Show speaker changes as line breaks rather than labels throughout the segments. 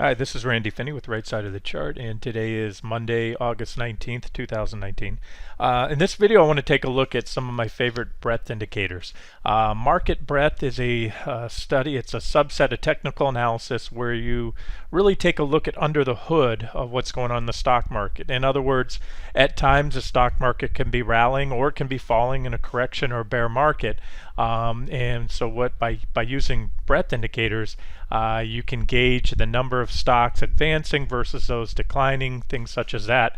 Hi, this is Randy Finney with Right Side of the Chart, and today is Monday, August 19th, 2019. In this video, I want to take a look at some of my favorite breadth indicators. Market breadth is a study, it's a subset of technical analysis where you really take a look at under the hood of what's going on in the stock market. In other words, at times the stock market can be rallying or it can be falling in a correction or a bear market. And so by using breadth indicators, you can gauge the number of stocks advancing versus those declining. Things such as that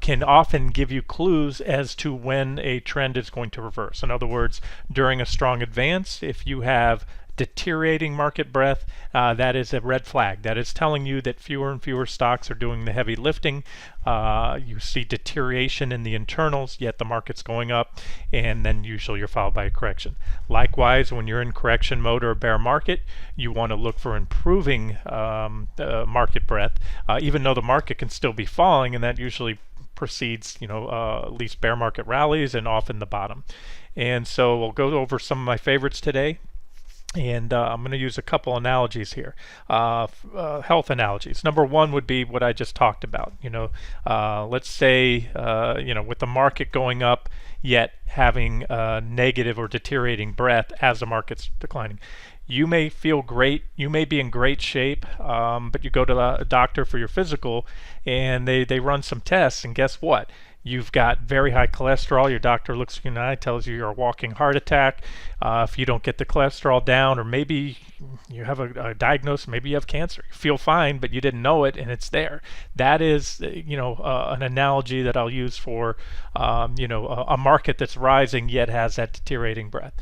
can often give you clues as to when a trend is going to reverse. In other words, during a strong advance, if you have deteriorating market breadth, that is a red flag. That is telling you that fewer and fewer stocks are doing the heavy lifting. You see deterioration in the internals, yet the market's going up, and then usually you're followed by a correction. Likewise, when you're in correction mode or a bear market, you want to look for improving market breadth, even though the market can still be falling, and that usually precedes, at least bear market rallies and often the bottom. And so we'll go over some of my favorites today. And I'm going to use a couple analogies here, health analogies. Number one would be what I just talked about. Let's say, with the market going up, yet having negative or deteriorating breadth as the market's declining. You may feel great, you may be in great shape, but you go to a doctor for your physical, and they run some tests, and guess what? You've got very high cholesterol. Your doctor looks at you in the eye, tells you you're a walking heart attack. If you don't get the cholesterol down, or maybe you have a diagnosis, maybe you have cancer. You feel fine, but you didn't know it, and it's there. That is, an analogy that I'll use for, a market that's rising yet has that deteriorating breadth.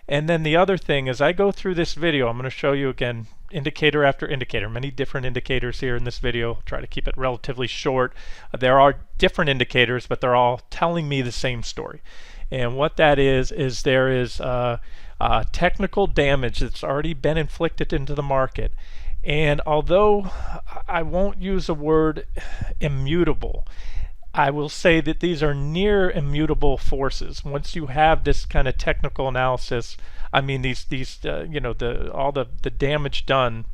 And then the other thing is, I go through this video, I'm going to show you again indicator after indicator, many different indicators here in this video. I'll try to keep it relatively short. There are different indicators, but they're all telling me the same story. And what that is there is technical damage that's already been inflicted into the market. And although I won't use the word immutable, I will say that these are near immutable forces. Once you have this kind of technical analysis, I mean all the damage done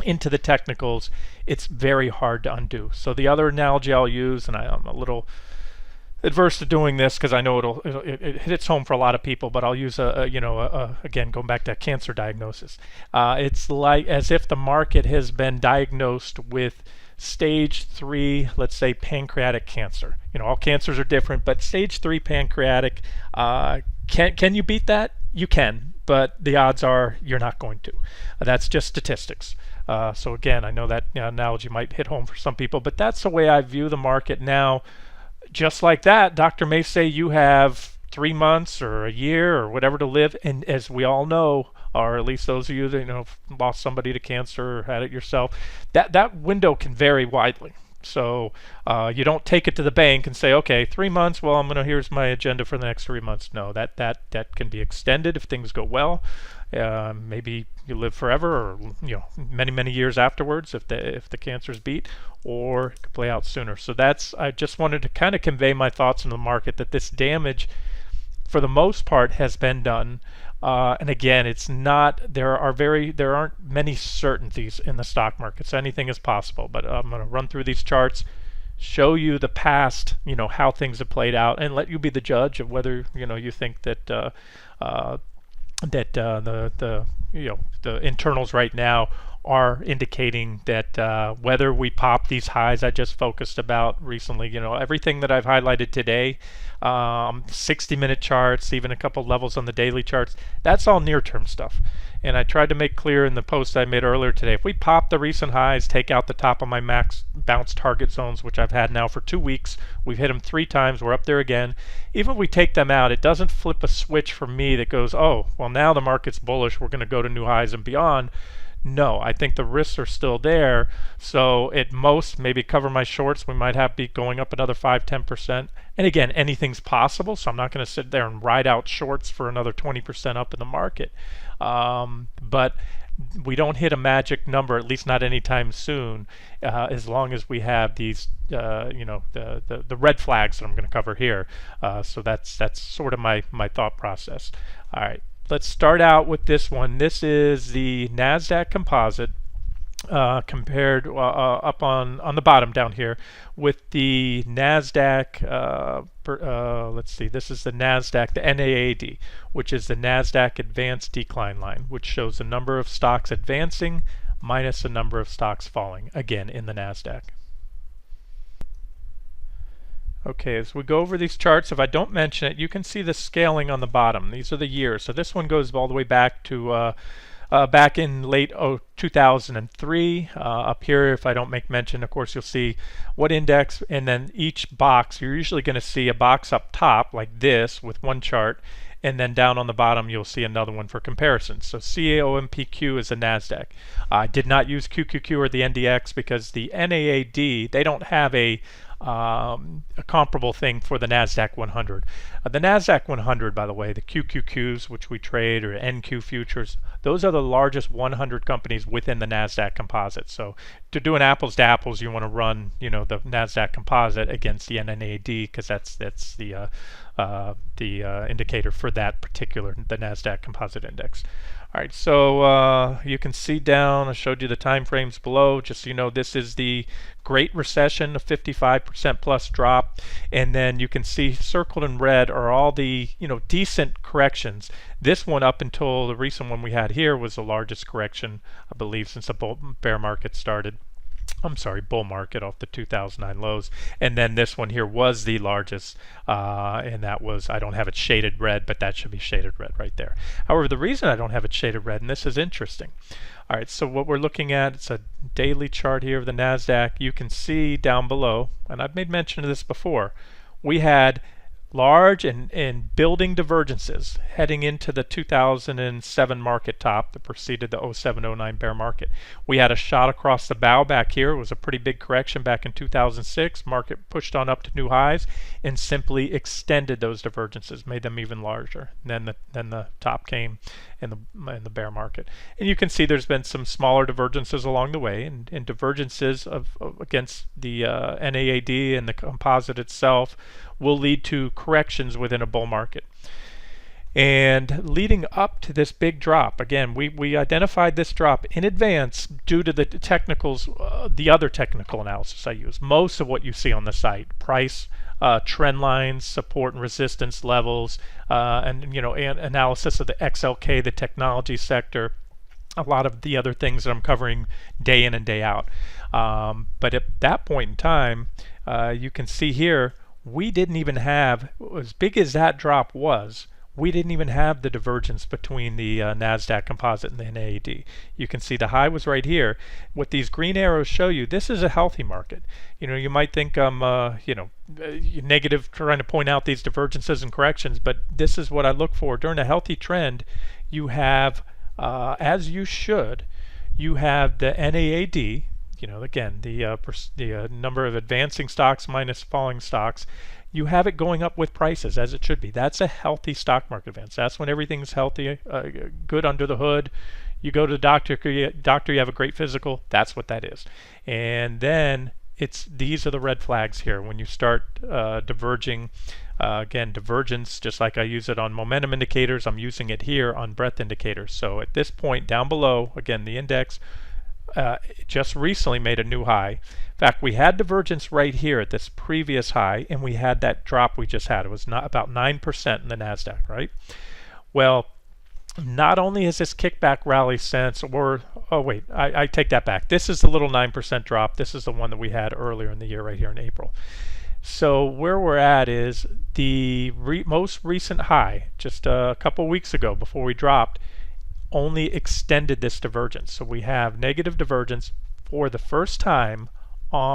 into the technicals, it's very hard to undo. So the other analogy I'll use, and I'm a little adverse to doing this because I know it hits home for a lot of people, but I'll use again, going back to cancer diagnosis. It's like as if the market has been diagnosed with stage 3, let's say pancreatic cancer. All cancers are different, but stage 3 pancreatic, can you beat that? You can, but the odds are you're not going to. That's just statistics. So again, I know that analogy might hit home for some people, but that's the way I view the market now. Just like that, doctor may say you have 3 months or a year or whatever to live, and as we all know, or at least those of you that lost somebody to cancer or had it yourself, that window can vary widely. So you don't take it to the bank and say, okay, 3 months, well, here's my agenda for the next 3 months. No, that can be extended if things go well. Maybe you live forever, or many years afterwards if the cancer's beat, or it could play out sooner. So I just wanted to kind of convey my thoughts in the market that this damage, for the most part, has been done. And again, there aren't many certainties in the stock market, so anything is possible. But I'm going to run through these charts, show you the past, how things have played out, and let you be the judge of whether you think that the internals right now are indicating that whether we pop these highs I just focused about recently, everything that I've highlighted today, 60-minute charts, even a couple levels on the daily charts, that's all near-term stuff. And I tried to make clear in the post I made earlier today, if we pop the recent highs, take out the top of my max bounce target zones, which I've had now for 2 weeks, we've hit them 3 times, we're up there again. Even if we take them out, it doesn't flip a switch for me that goes, oh, well, now the market's bullish, we're going to go to new highs and beyond. No, I think the risks are still there. So at most, maybe cover my shorts. We might be going up another 5-10%. And again, anything's possible. So I'm not going to sit there and ride out shorts for another 20% up in the market. But we don't hit a magic number, at least not anytime soon, as long as we have these, the red flags that I'm going to cover here. So that's sort of my thought process. All right. Let's start out with this one. This is the NASDAQ Composite compared up on the bottom down here with the NASDAQ. Let's see, this is the NASDAQ, the NAAD, which is the NASDAQ Advanced Decline Line, which shows the number of stocks advancing minus the number of stocks falling, again in the NASDAQ. Okay, as we go over these charts, if I don't mention it, you can see the scaling on the bottom. These are the years. So this one goes all the way back to back in late 2003. Up here, if I don't make mention, of course, you'll see what index, and then each box, you're usually going to see a box up top like this with one chart, and then down on the bottom you'll see another one for comparison. So CAOMPQ is the NASDAQ. I did not use QQQ or the NDX because the NAAD, they don't have a comparable thing for the NASDAQ 100. The NASDAQ 100, by the way, the QQQs, which we trade, or NQ futures, those are the largest 100 companies within the NASDAQ composite. So to do an apples to apples, you want to run, the NASDAQ composite against the NAD, because that's the indicator for that particular, the NASDAQ composite index. All right, so you can see down, I showed you the time frames below, just so you know, this is the Great Recession, a 55% plus drop, and then you can see circled in red are all the, decent corrections. This one up until the recent one we had here was the largest correction, I believe, since the bear market started. I'm sorry, bull market off the 2009 lows. And then this one here was the largest, and that was, I don't have it shaded red, but that should be shaded red right there. However, the reason I don't have it shaded red, and this is interesting. All right, so what we're looking at, it's a daily chart here of the NASDAQ. You can see down below, and I've made mention of this before, we had large and building divergences heading into the 2007 market top that preceded the 07-09 bear market. We had a shot across the bow back here. It was a pretty big correction back in 2006. Market pushed on up to new highs and simply extended those divergences, made them even larger. And then the top came in the bear market. And you can see there's been some smaller divergences along the way, and divergences against the NAAD and the composite itself will lead to corrections within a bull market. And leading up to this big drop, again, we identified this drop in advance due to the technicals, the other technical analysis I use. Most of what you see on the site, price, trend lines, support and resistance levels, and analysis of the XLK, the technology sector, a lot of the other things that I'm covering day in and day out. But at that point in time, you can see here, we didn't even have, as big as that drop was, we didn't even have the divergence between the NASDAQ composite and the NAD. You can see the high was right here. What these green arrows show you, this is a healthy market. You might think I'm, negative trying to point out these divergences and corrections, but this is what I look for. During a healthy trend, you have, as you should, you have the NAAD, again, the number of advancing stocks minus falling stocks. You have it going up with prices, as it should be. That's a healthy stock market advance. That's when everything's healthy, good under the hood. You go to the doctor, you have a great physical. That's what that is. And then these are the red flags here. When you start diverging, again, divergence, just like I use it on momentum indicators, I'm using it here on breadth indicators. So at this point down below, again, the index just recently made a new high. In fact, we had divergence right here at this previous high, and we had that drop we just had. It was not about 9% in the NASDAQ, right? Well, not only has this kickback rally since, I take that back. This is the little 9% drop. This is the one that we had earlier in the year right here in April. So where we're at is the most recent high, just a couple weeks ago before we dropped, only extended this divergence. So we have negative divergence for the first time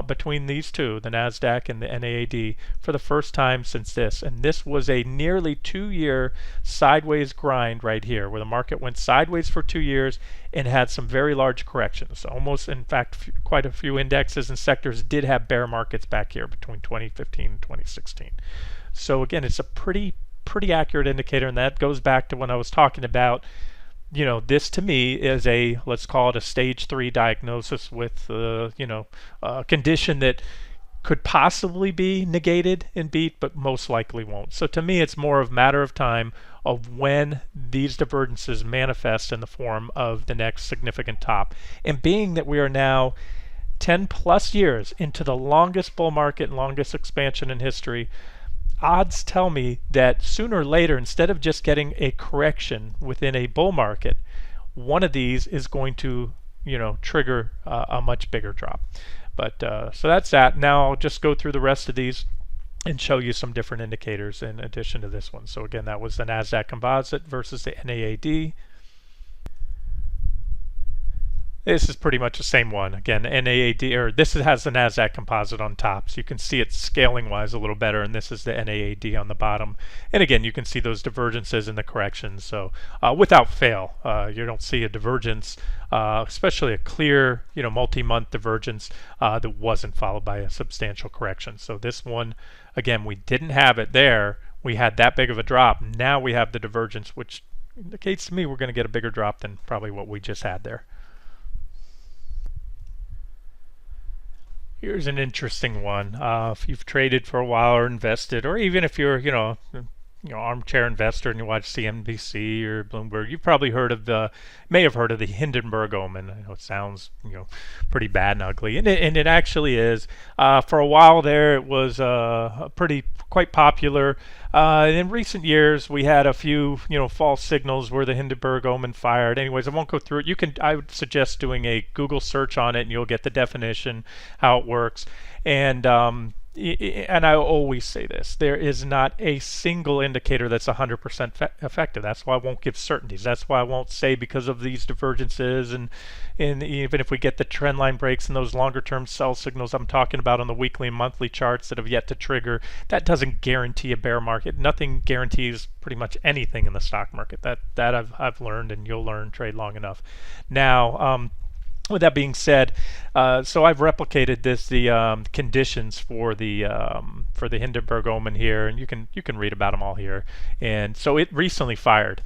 between these two, the NASDAQ and the NAAD, for the first time since this. And this was a nearly 2-year sideways grind right here, where the market went sideways for 2 years and had some very large corrections. Almost, in fact, quite a few indexes and sectors did have bear markets back here between 2015 and 2016. So again, it's a pretty accurate indicator, and that goes back to when I was talking about, this to me is let's call it a stage 3 diagnosis with, a condition that could possibly be negated and beat, but most likely won't. So to me, it's more of a matter of time of when these divergences manifest in the form of the next significant top. And being that we are now 10 plus years into the longest bull market and longest expansion in history, odds tell me that sooner or later, instead of just getting a correction within a bull market, one of these is going to, trigger a much bigger drop. But so that's that. Now I'll just go through the rest of these and show you some different indicators in addition to this one. So again, that was the NASDAQ Composite versus the NAAD. This is pretty much the same one. Again, NAAD, or this has the NASDAQ Composite on top, so you can see it scaling wise a little better, and this is the NAAD on the bottom. And again, you can see those divergences and the corrections. So without fail, you don't see a divergence, especially a clear, multi-month divergence that wasn't followed by a substantial correction. So this one, again, we didn't have it there. We had that big of a drop. Now we have the divergence, which indicates to me we're going to get a bigger drop than probably what we just had there. Here's an interesting one. If you've traded for a while or invested, or even if you're, armchair investor and you watch CNBC or Bloomberg, you've probably heard of may have heard of the Hindenburg Omen. I know it sounds, pretty bad and ugly, and it actually is. For a while there, it was quite popular. In recent years, we had a few, false signals where the Hindenburg Omen fired. Anyways, I won't go through it. I would suggest doing a Google search on it, and you'll get the definition, how it works, and I always say this, there is not a single indicator that's 100% effective. That's why I won't give certainties. That's why I won't say because of these divergences, and even if we get the trend line breaks and those longer term sell signals I'm talking about on the weekly and monthly charts that have yet to trigger, that doesn't guarantee a bear market. Nothing guarantees pretty much anything in the stock market. That I've learned, and you'll learn, trade long enough. Now, with that being said, so I've replicated the conditions for the Hindenburg Omen here, and you can read about them all here. And so it recently fired,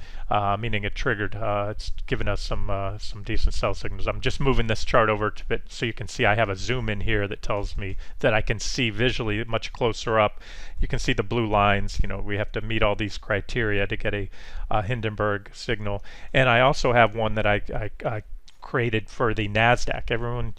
meaning it triggered. It's given us some decent sell signals. I'm just moving this chart over to it so you can see I have a zoom in here that tells me that I can see visually much closer up. You can see the blue lines. We have to meet all these criteria to get a Hindenburg signal. And I also have one that I created for the NASDAQ. Everyone,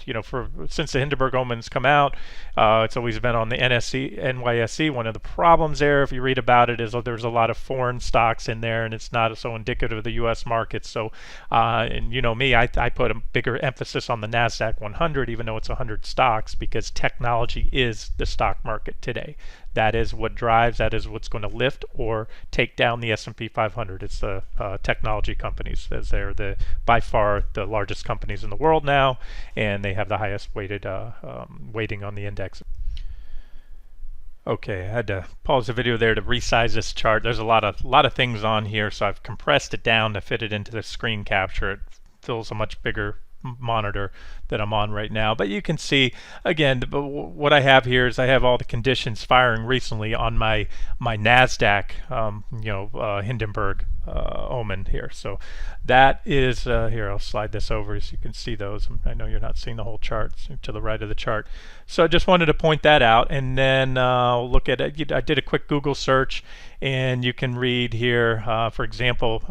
since the Hindenburg Omen's come out, it's always been on the NYSE. One of the problems there, if you read about it, is that there's a lot of foreign stocks in there, and it's not so indicative of the U.S. market. So, and me, I put a bigger emphasis on the NASDAQ 100, even though it's 100 stocks, because technology is the stock market today. That is what drives, that is what's going to lift or take down the S&P 500. It's the technology companies, as they're by far the largest companies in the world now, and they have the highest weighting on the index. Okay, I had to pause the video there to resize this chart. There's a lot of things on here, so I've compressed it down to fit it into the screen capture. It fills a much bigger monitor that I'm on right now. But you can see, again, what I have here is I have all the conditions firing recently on my NASDAQ, Hindenburg Omen here. So that is, here, I'll slide this over so you can see those. I know you're not seeing the whole chart, so to the right of the chart. So I just wanted to point that out, and then look at it. I did a quick Google search, and you can read here, for example,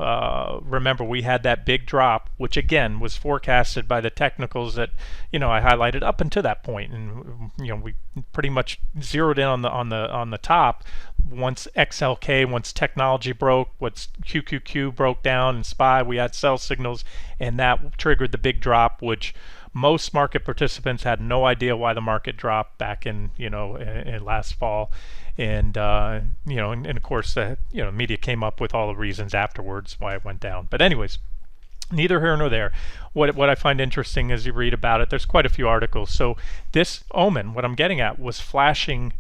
remember we had that big drop, which again was forecasted by the technicals that I highlighted up until that point, and we pretty much zeroed in on the top. Once XLK, once technology broke, once QQQ broke down and SPY, we had sell signals, and that triggered the big drop, which most market participants had no idea why the market dropped back in last fall. And and of course media came up with all the reasons afterwards why it went down. But anyways, neither here nor there. What I find interesting as you read about it, there's quite a few articles. So this Omen, what I'm getting at, was flashing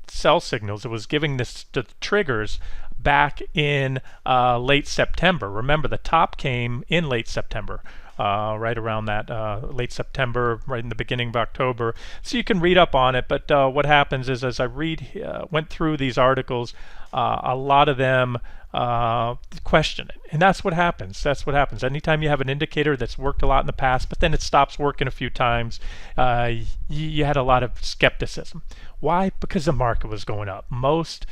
sell signals. It was giving the triggers back in late September. Remember, the top came in late September. right around that late September, right in the beginning of October. So you can read up on it. But what happens is, as I went through these articles, a lot of them question it, and that's what happens. That's what happens. Anytime you have an indicator that's worked a lot in the past, but then it stops working a few times, you had a lot of skepticism. Why? Because the market was going up. Most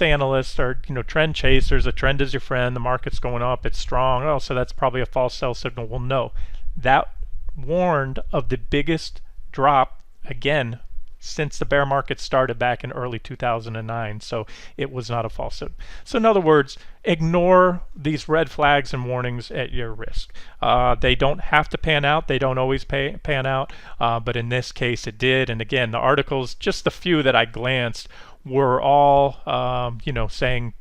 analysts are, trend chasers. A trend is your friend. The market's going up. It's strong. Oh, so that's probably a false sell signal. Well, no, that warned of the biggest drop again since the bear market started back in early 2009. So it was not a false signal. So in other words, ignore these red flags and warnings at your risk. They don't have to pan out. They don't always pan out. But in this case, it did. And again, the articles, just the few that I glanced, were all saying,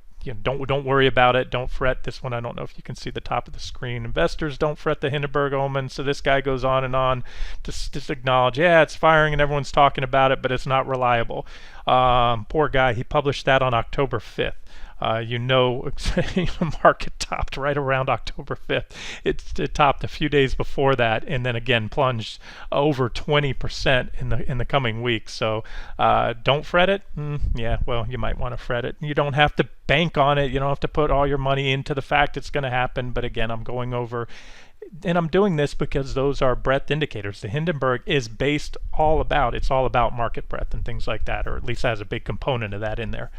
don't worry about it, don't fret. This one, I don't know if you can see the top of the screen. Investors don't fret the Hindenburg omen. So this guy goes on and on to just acknowledge, yeah, it's firing and everyone's talking about it, but it's not reliable. Poor guy. He published that on October 5th. The market topped right around October 5th. It topped a few days before that, and then again plunged over 20% in the coming weeks. So don't fret it. Yeah, well, you might want to fret it. You don't have to bank on it. You don't have to put all your money into the fact it's going to happen. But again, I'm going over, and I'm doing this because those are breadth indicators. The Hindenburg is it's all about market breadth and things like that, or at least has a big component of that in there.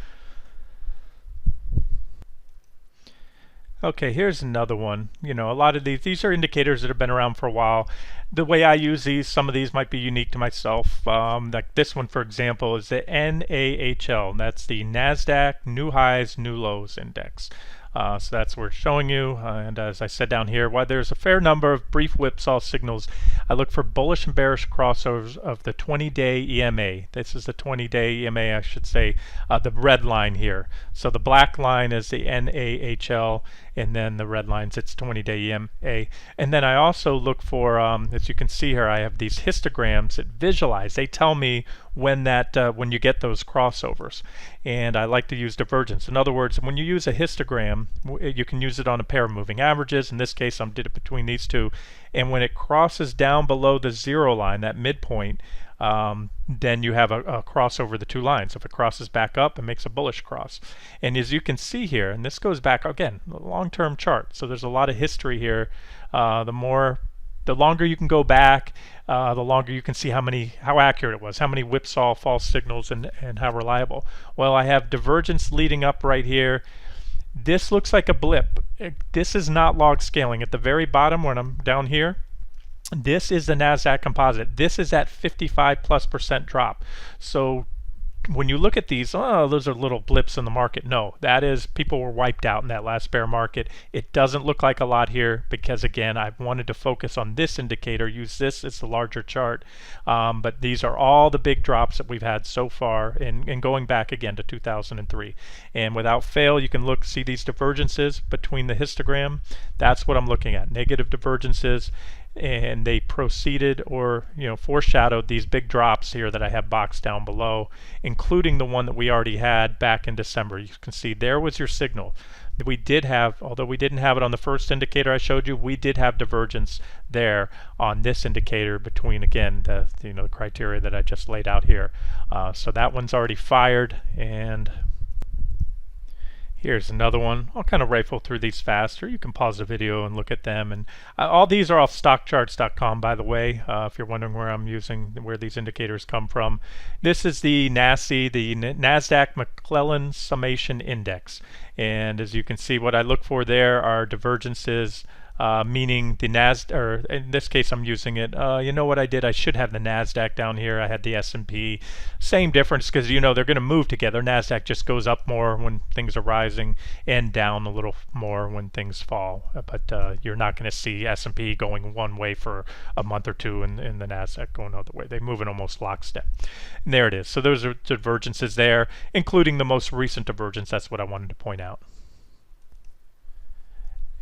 Okay, here's another one. A lot of these are indicators that have been around for a while. The way I use these, some of these might be unique to myself. Like this one, for example, is the NAHL. That's the NASDAQ New Highs, New Lows Index. So that's what we're showing you. And as I said down here, while there's a fair number of brief whipsaw signals, I look for bullish and bearish crossovers of the 20-day EMA. This is the 20-day EMA, I should say, the red line here. So the black line is the NAHL, and then the red line's its 20-day EMA. And then I also look for, as you can see here, I have these histograms that visualize. They tell me when you get those crossovers. And I like to use divergence. In other words, when you use a histogram, you can use it on a pair of moving averages. In this case, I did it between these two. And when it crosses down below the zero line, that midpoint, then you have a cross over the two lines. If it crosses back up, it makes a bullish cross. And as you can see here, and this goes back, again, a long-term chart. So there's a lot of history here. The longer you can go back, the longer you can see how accurate it was, how many whipsaw false signals, and how reliable. Well, I have divergence leading up right here. This looks like a blip. This is not log scaling. At the very bottom, when I'm down here, this is the NASDAQ composite. This is at 55+% drop. So when you look at these, those are little blips in the market. No, that is, people were wiped out in that last bear market. It doesn't look like a lot here because, again, I wanted to focus on this indicator, use this as the larger chart. But these are all the big drops that we've had so far, and going back again to 2003. And without fail, you can see these divergences between the histogram. That's what I'm looking at, negative divergences. And they proceeded or foreshadowed these big drops here that I have boxed down below, including the one that we already had back in December. You can see there was your signal that we did have, although we didn't have it on the first indicator I showed you, we did have divergence there on this indicator between, again, the criteria that I just laid out here. So that one's already fired, and here's another one. I'll kind of rifle through these faster. You can pause the video and look at them. And all these are off stockcharts.com, by the way, if you're wondering where these indicators come from. This is the NASI, the NASDAQ McClellan Summation Index. And as you can see, what I look for there are divergences, meaning the NASDAQ, or in this case I'm using it, you know what I did? I should have the NASDAQ down here. I had the S&P. Same difference because, they're going to move together. NASDAQ just goes up more when things are rising and down a little more when things fall. But you're not going to see S&P going one way for a month or two and the NASDAQ going the other way. They move in almost lockstep. And there it is. So those are divergences there, including the most recent divergence. That's what I wanted to point out.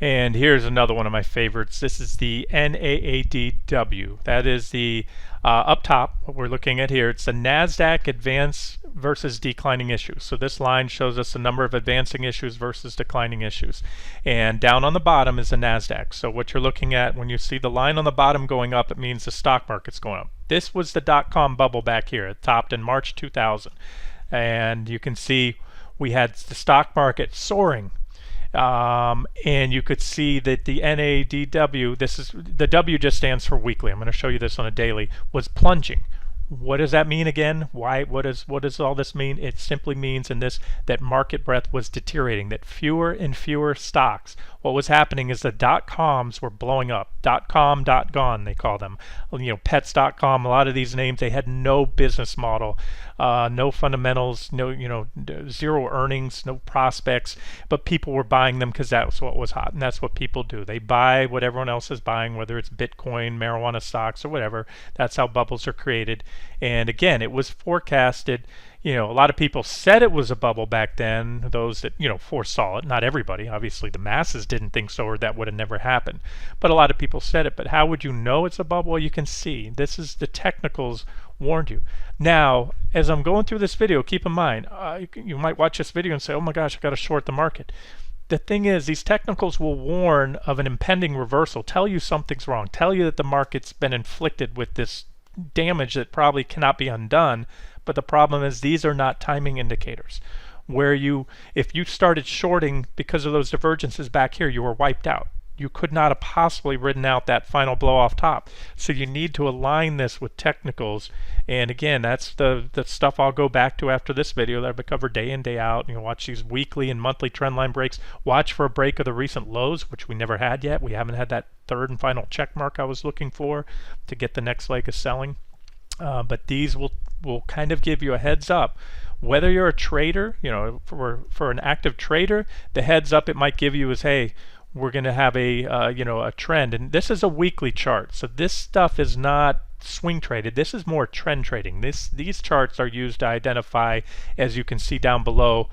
And here's another one of my favorites. This is the NAADW. That is the up top, what we're looking at here. It's the NASDAQ advance versus declining issues. So this line shows us the number of advancing issues versus declining issues. And down on the bottom is the NASDAQ. So what you're looking at when you see the line on the bottom going up, it means the stock market's going up. This was the dot-com bubble back here. It topped in March 2000. And you can see we had the stock market soaring. And you could see that the NADW, this is the W just stands for weekly. I'm going to show you this on a daily, was plunging. What does that mean again? Why? What does all this mean? It simply means in this that market breadth was deteriorating, that fewer and fewer stocks. What was happening is the dot-coms were blowing up. .com, .gone, they call them. Pets.com, a lot of these names, they had no business model, no fundamentals, no, zero earnings, no prospects, but people were buying them because that's what was hot, and that's what people do. They buy what everyone else is buying, whether it's Bitcoin, marijuana stocks, or whatever. That's how bubbles are created. And again, it was forecasted. A lot of people said it was a bubble back then, those that, foresaw it. Not everybody. Obviously, the masses didn't think so, or that would have never happened. But a lot of people said it. But how would you know it's a bubble? Well, you can see. This is the technicals warned you. Now, as I'm going through this video, keep in mind, you might watch this video and say, oh my gosh, I got to short the market. The thing is, these technicals will warn of an impending reversal, tell you something's wrong, tell you that the market's been inflicted with this damage that probably cannot be undone. But the problem is these are not timing indicators. If you started shorting because of those divergences back here, you were wiped out. You could not have possibly ridden out that final blow off top. So you need to align this with technicals. And again, that's the stuff I'll go back to after this video that I cover day in, day out. Watch these weekly and monthly trend line breaks. Watch for a break of the recent lows, which we never had yet. We haven't had that third and final check mark I was looking for to get the next leg of selling. But these will kind of give you a heads up. Whether you're a trader, for an active trader, the heads up it might give you is, hey, we're going to have a trend. And this is a weekly chart. So this stuff is not swing traded. This is more trend trading. These charts are used to identify, as you can see down below,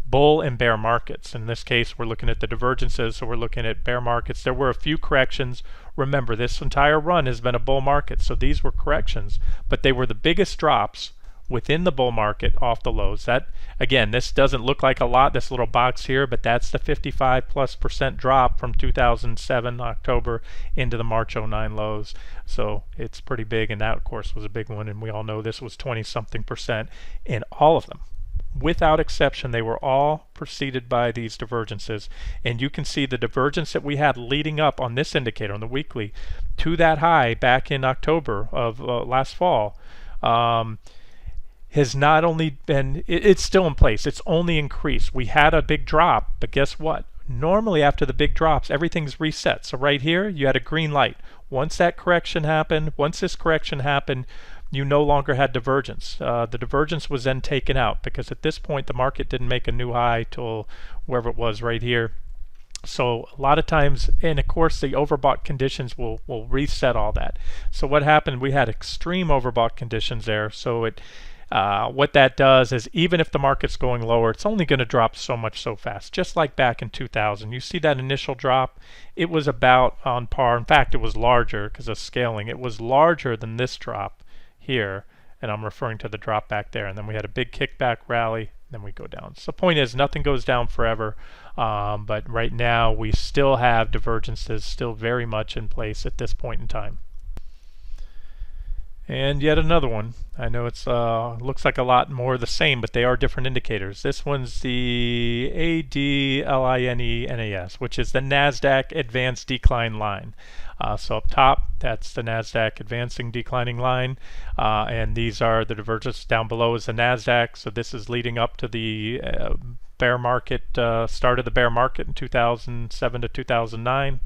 bull and bear markets. In this case, we're looking at the divergences, so we're looking at bear markets. There were a few corrections. Remember, this entire run has been a bull market, so these were corrections, but they were the biggest drops within the bull market off the lows. That, again, this doesn't look like a lot, this little box here, but that's the 55+% drop from 2007 October into the March 09 lows. So it's pretty big, and that, of course, was a big one, and we all know this was 20-something%, and all of them, without exception, they were all preceded by these divergences. And you can see the divergence that we had leading up on this indicator, on the weekly, to that high back in October of last fall, has not only been, it's still in place, it's only increased. We had a big drop, but guess what? Normally after the big drops, everything's reset. So right here, you had a green light. Once this correction happened, you no longer had divergence. The divergence was then taken out because at this point the market didn't make a new high till wherever it was right here. So a lot of times, and of course the overbought conditions will reset all that. So what happened, we had extreme overbought conditions there. So what that does is even if the market's going lower, it's only going to drop so much so fast. Just like back in 2000, you see that initial drop, it was about on par. In fact, it was larger because of scaling. It was larger than this drop here, and I'm referring to the drop back there. And then we had a big kickback rally, then we go down. So the point is, nothing goes down forever, but right now we still have divergences still very much in place at this point in time. And yet another one. I know it's looks like a lot more of the same, but they are different indicators. This one's the ADLINENAS, which is the NASDAQ Advanced Decline Line. So up top, that's the NASDAQ Advancing Declining Line, and these are the divergence. Down below is the NASDAQ, so this is leading up to the bear market, start of the bear market in 2007 to 2009.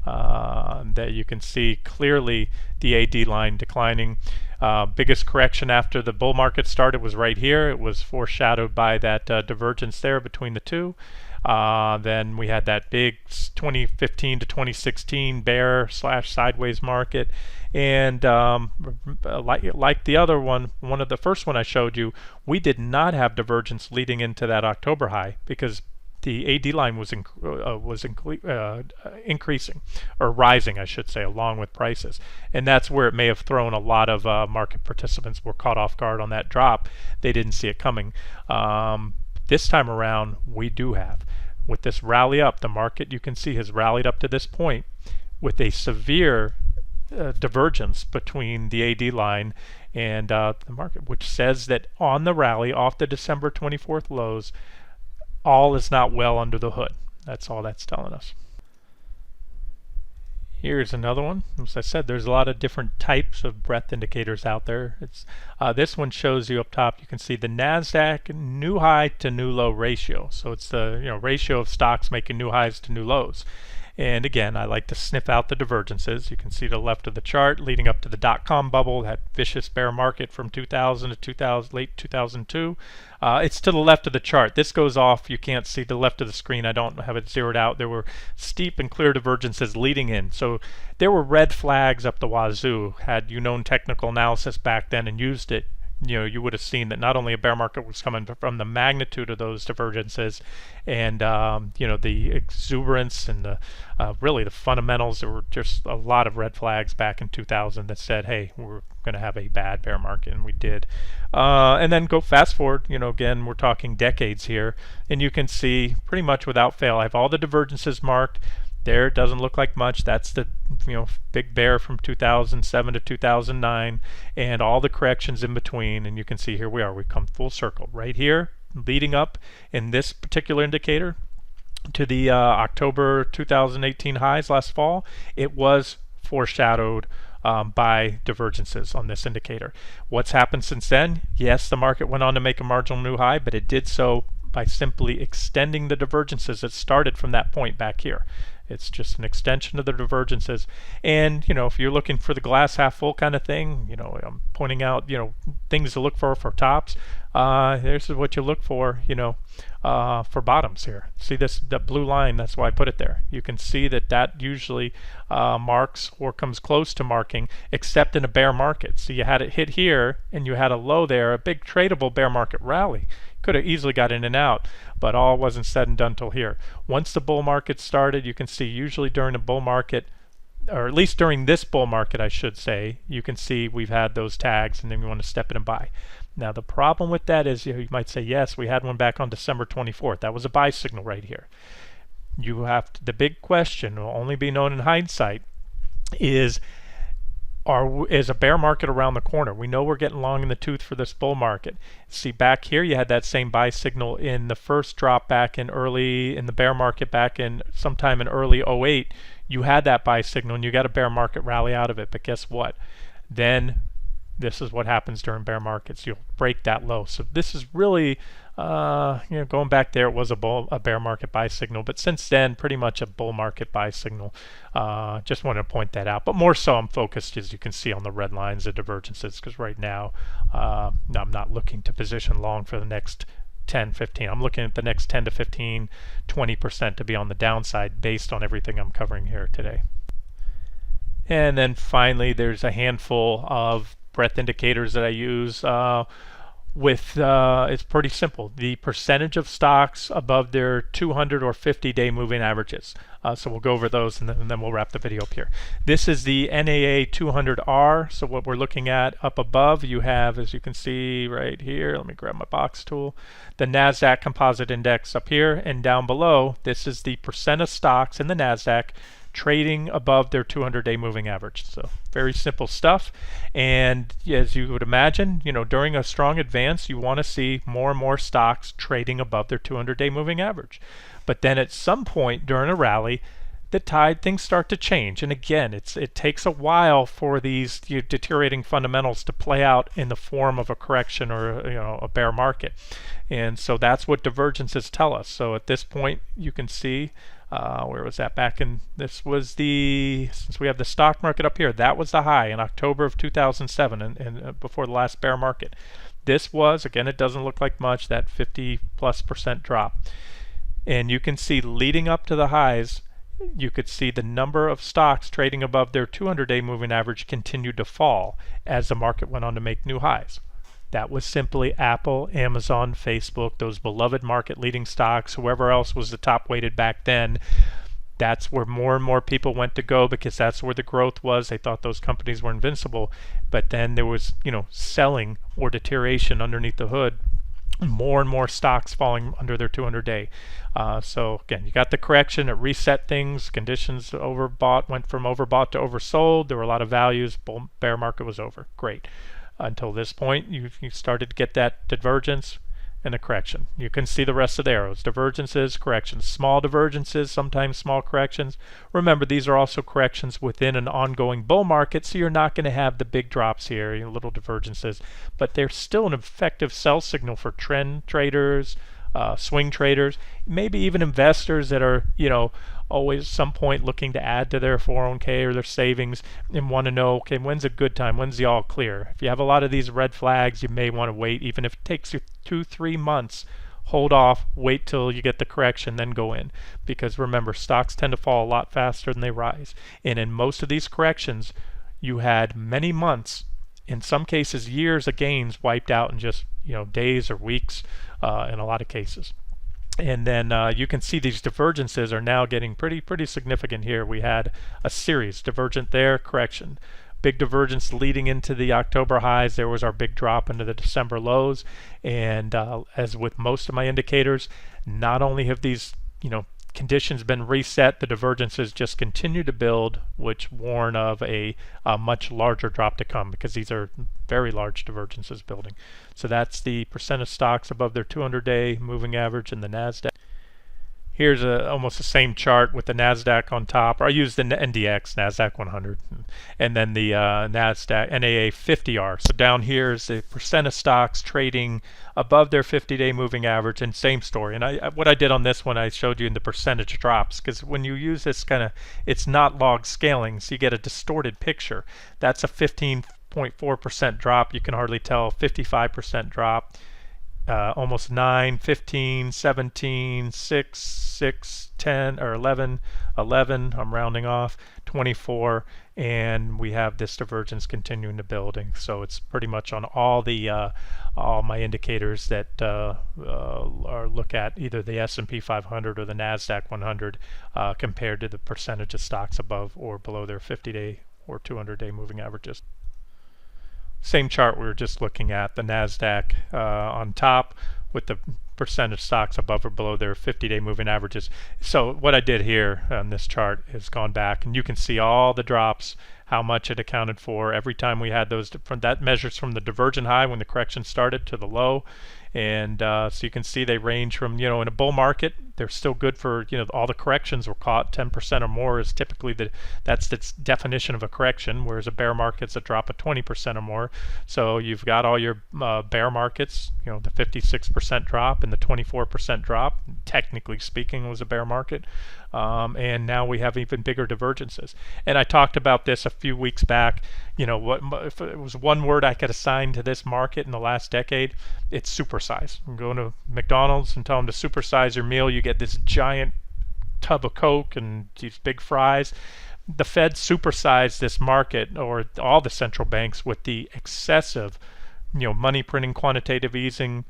That you can see clearly the AD line declining. Biggest correction after the bull market started was right here. It was foreshadowed by that divergence there between the two. Then we had that big 2015 to 2016 bear/sideways market, and like the other one of the first one I showed you, we did not have divergence leading into that October high because the AD line was increasing, or rising, I should say, along with prices, and that's where it may have thrown a lot of market participants were caught off guard on that drop. They didn't see it coming. This time around, we do have. With this rally up, the market, you can see, has rallied up to this point with a severe divergence between the AD line and the market, which says that on the rally off the December 24th lows, all is not well under the hood. That's all that's telling us. Here's another one. As I said, there's a lot of different types of breadth indicators out there. This one shows you up top. You can see the NASDAQ new high to new low ratio. So it's the ratio of stocks making new highs to new lows. And again, I like to sniff out the divergences. You can see to the left of the chart leading up to the dot-com bubble, that vicious bear market from 2000 to late 2002. It's to the left of the chart. This goes off. You can't see the left of the screen. I don't have it zeroed out. There were steep and clear divergences leading in. So there were red flags up the wazoo. Had you known technical analysis back then and used it, you would have seen that not only a bear market was coming, but from the magnitude of those divergences and the exuberance and the really the fundamentals. There were just a lot of red flags back in 2000 that said, hey, we're going to have a bad bear market, and we did. And then go fast forward, again, we're talking decades here, and you can see pretty much without fail, I have all the divergences marked. There, it doesn't look like much. That's the big bear from 2007 to 2009 and all the corrections in between. And you can see here we are. We've come full circle right here, leading up in this particular indicator to the October 2018 highs last fall. It was foreshadowed by divergences on this indicator. What's happened since then? Yes, the market went on to make a marginal new high, but it did so by simply extending the divergences that started from that point back here. It's just an extension of the divergences. And, if you're looking for the glass half full kind of thing, I'm pointing out, things to look for tops. This is what you look for, for bottoms here. See the blue line, that's why I put it there. You can see that usually marks or comes close to marking, except in a bear market. So you had it hit here and you had a low there, a big tradable bear market rally. Could have easily got in and out, but all wasn't said and done till here. Once the bull market started, you can see usually during a bull market, or at least during this bull market, I should say, you can see we've had those tags and then we want to step in and buy. Now the problem with that is, you might say, yes, we had one back on December 24th. That was a buy signal right here. The big question will only be known in hindsight is a bear market around the corner? We know we're getting long in the tooth for this bull market. See back here, you had that same buy signal in the first drop back in the bear market back in sometime in early 08. You had that buy signal and you got a bear market rally out of it. But guess what? Then this is what happens during bear markets. You'll break that low. So this is really, going back there, it was a bear market buy signal, but since then, pretty much a bull market buy signal. Just wanted to point that out. But more so, I'm focused, as you can see, on the red lines, the divergences, because right now, I'm not looking to position long for the next 10, 15. I'm looking at the next 10 to 15, 20% to be on the downside based on everything I'm covering here today. And then finally, there's a handful of breadth indicators that I use it's pretty simple. The percentage of stocks above their 200 or 50-day moving averages. So we'll go over those and then we'll wrap the video up here. This is the NAA 200R. So what we're looking at up above, you have, as you can see right here, let me grab my box tool, the NASDAQ Composite Index up here, and down below, this is the percent of stocks in the NASDAQ trading above their 200-day moving average. So very simple stuff. And as you would imagine, during a strong advance, you want to see more and more stocks trading above their 200-day moving average. But then at some point during a rally, things start to change. And again, it takes a while for these deteriorating fundamentals to play out in the form of a correction or a bear market. And so that's what divergences tell us. So at this point, you can see where was that back in, since we have the stock market up here, that was the high in October of 2007 and before the last bear market. This was, again, it doesn't look like much, that 50+% drop. And you can see leading up to the highs, you could see the number of stocks trading above their 200-day moving average continued to fall as the market went on to make new highs. That was simply Apple, Amazon, Facebook, those beloved market leading stocks, whoever else was the top weighted back then. That's where more and more people went to go because that's where the growth was. They thought those companies were invincible. But then there was, selling or deterioration underneath the hood. More and more stocks falling under their 200-day. So again, you got the correction. It reset things. Conditions overbought went from overbought to oversold. There were a lot of values. Bear market was over. Great. Until this point, you started to get that divergence and a correction. You can see the rest of the arrows. Divergences, corrections. Small divergences, sometimes small corrections. Remember, these are also corrections within an ongoing bull market, so you're not going to have the big drops here, little divergences. But they're still an effective sell signal for trend traders, swing traders, maybe even investors that are, always at some point looking to add to their 401k or their savings and want to know, okay, when's a good time? When's the all clear? If you have a lot of these red flags, you may want to wait, even if it takes you 2-3 months. Hold off, wait till you get the correction, then go in. Because remember, stocks tend to fall a lot faster than they rise. And in most of these corrections, you had many months, in some cases years of gains wiped out in just days or weeks in a lot of cases. And then you can see these divergences are now getting pretty significant here. We had a series, divergent there, correction. Big divergence leading into the October highs. There was our big drop into the December lows. And as with most of my indicators, not only have these conditions been reset, the divergences just continue to build, which warn of a much larger drop to come because these are very large divergences building. So that's the percent of stocks above their 200-day moving average in the NASDAQ. Here's almost the same chart with the NASDAQ on top. I use the NDX, NASDAQ 100, and then the NASDAQ NAA 50R. So down here is the percent of stocks trading above their 50-day moving average, and same story. And what I did on this one, I showed you in the percentage drops, because when you use this it's not log scaling, so you get a distorted picture. That's a 15.4% drop. You can hardly tell. 55% drop. Almost 9, 15, 17, 6, 6, 10, or 11, I'm rounding off, 24, and we have this divergence continuing to building. So it's pretty much on all my indicators that look at either the S&P 500 or the NASDAQ 100 compared to the percentage of stocks above or below their 50-day or 200-day moving averages. Same chart we were just looking at, the NASDAQ on top with the percentage stocks above or below their 50-day moving averages. So what I did here on this chart is gone back, and you can see all the drops, how much it accounted for every time we had those. That measures from the divergent high when the correction started to the low. And so you can see they range from, in a bull market, they're still good for, all the corrections were caught. 10% or more is typically that's the definition of a correction, whereas a bear market's a drop of 20% or more. So you've got all your bear markets, the 56% drop and the 24% drop, technically speaking, was a bear market. And now we have even bigger divergences. And I talked about this a few weeks back. If it was one word I could assign to this market in the last decade, it's supersize. I'm going to McDonald's and tell them to supersize your meal. You get this giant tub of Coke and these big fries. The Fed supersized this market, or all the central banks, with the excessive, money printing, quantitative easing,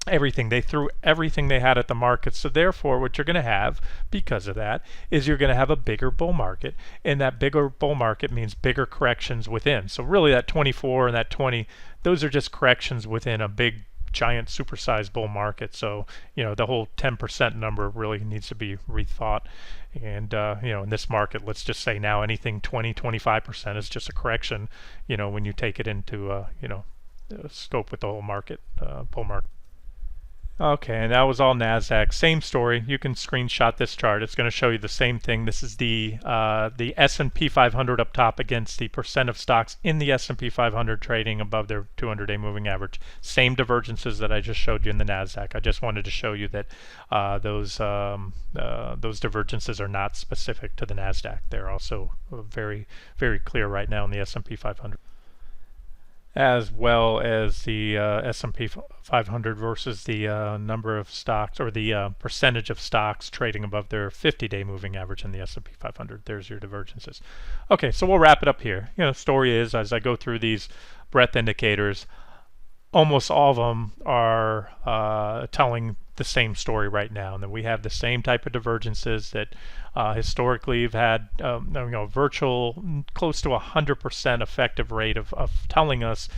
everything. They threw everything they had at the market. So therefore, what you're going to have because of that is you're going to have a bigger bull market, and that bigger bull market means bigger corrections within. So really that 24 and that 20, those are just corrections within a big giant supersized bull market. So the whole 10% number really needs to be rethought. And in this market, let's just say now anything 20-25% is just a correction, when you take it into scope with the whole market, bull market. Okay, and that was all NASDAQ. Same story. You can screenshot this chart. It's going to show you the same thing. This is the S&P 500 up top against the percent of stocks in the S&P 500 trading above their 200-day moving average. Same divergences that I just showed you in the NASDAQ. I just wanted to show you that those divergences are not specific to the NASDAQ. They're also very, very clear right now in the S&P 500. As well as the S&P 500 versus the number of stocks, or the percentage of stocks trading above their 50-day moving average in the S&P 500. There's your divergences. Okay, so we'll wrap it up here. The story is, as I go through these breadth indicators, almost all of them are telling the same story right now, and that we have the same type of divergences that historically have had virtual close to 100% effective rate of telling us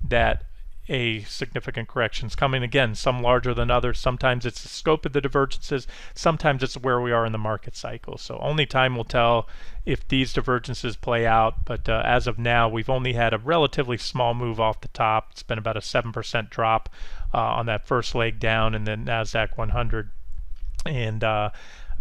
that a significant correction is coming. Again, some larger than others. Sometimes it's the scope of the divergences. Sometimes it's where we are in the market cycle. So only time will tell if these divergences play out. But as of now, we've only had a relatively small move off the top. It's been about a 7% drop on that first leg down in the NASDAQ 100. And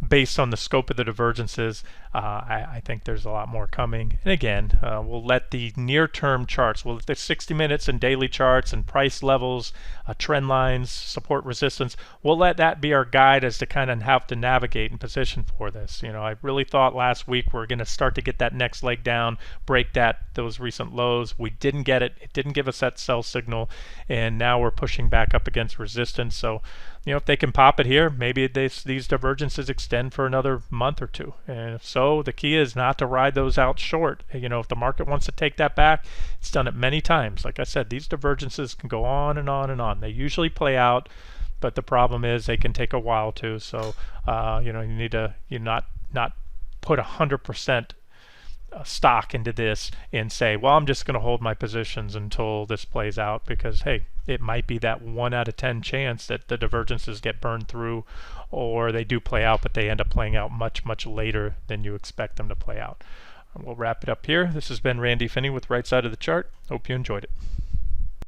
based on the scope of the divergences, I think there's a lot more coming. And again, we'll let the near-term charts, we'll let the 60 minutes and daily charts and price levels, trend lines, support, resistance, we'll let that be our guide as to kind of how to navigate and position for this. I really thought last week we're going to start to get that next leg down, break those recent lows. We didn't get it. It didn't give us that sell signal, and now we're pushing back up against resistance. So if they can pop it here, maybe these divergences extend for another month or two. And if so, the key is not to ride those out short. If the market wants to take that back, it's done it many times. Like I said, these divergences can go on and on and on. They usually play out, but the problem is they can take a while to. So you need to not put 100% stock into this and say, well, I'm just going to hold my positions until this plays out, because hey, it might be that 1 out of 10 chance that the divergences get burned through, or they do play out, but they end up playing out much, much later than you expect them to play out. We'll wrap it up here. This has been Randy Finney with Right Side of the Chart. Hope you enjoyed it.